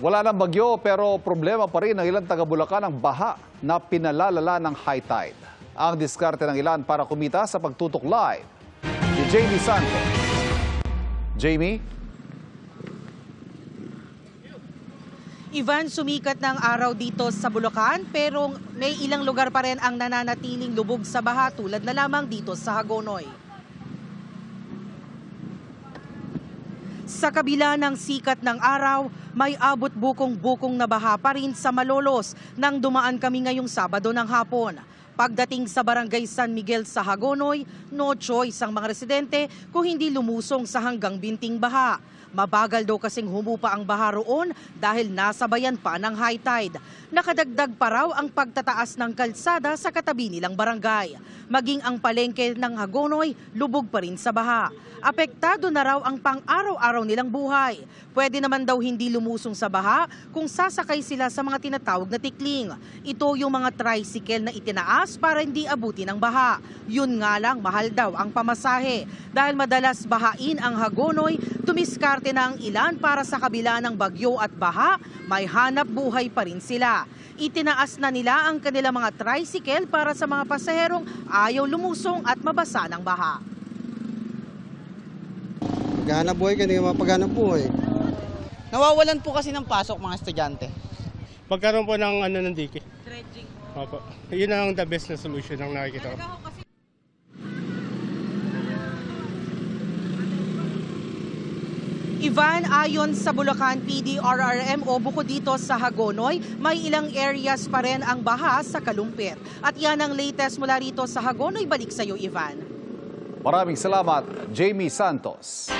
Wala ng bagyo pero problema pa rin ng ilang taga-Bulacan ang baha na pinalalala ng high tide. Ang diskarte ng ilan para kumita sa pagtutok live. Si Jamie Santos. Jamie? Ivan, sumikat ng araw dito sa Bulacan pero may ilang lugar pa rin ang nananatiling lubog sa baha tulad na lamang dito sa Hagonoy. Sa kabila ng sikat ng araw, may abot bukong-bukong na baha pa rin sa Malolos nang dumaan kami ngayong Sabado ng hapon. Pagdating sa Barangay San Miguel sa Hagonoy, no choice ang mga residente kung hindi lumusong sa hanggang binting baha. Mabagal daw kasing humupa ang baha roon dahil nasabayan pa ng high tide. Nakadagdag pa raw ang pagtataas ng kalsada sa katabi nilang barangay. Maging ang palengke ng Hagonoy, lubog pa rin sa baha. Apektado na raw ang pang-araw-araw nilang buhay. Pwede naman daw hindi lumusong sa baha kung sasakay sila sa mga tinatawag na tikling. Ito yung mga tricycle na itinaas para hindi abutin ng baha. Yun nga lang, mahal daw ang pamasahe. Dahil madalas bahain ang Hagonoy, tumiskarte na ang ilan para sa kabila ng bagyo at baha, may hanap buhay pa rin sila. Itinaas na nila ang kanilang mga tricycle para sa mga pasaherong ayaw lumusong at mabasa ng baha. Paghanap buhay, kanina mapaghanap buhay. Nawawalan po kasi ng pasok mga estudyante. Pagkaroon po ng ng dike. Dredging. Opo. Yun ang the best na solution ang nakikita ko. Ivan, ayon sa Bulacan PDRRMO, bukod dito sa Hagonoy, may ilang areas pa rin ang baha sa Kalumpit. At yan ang latest mula rito sa Hagonoy. Balik sa iyo, Ivan. Maraming salamat, Jamie Santos.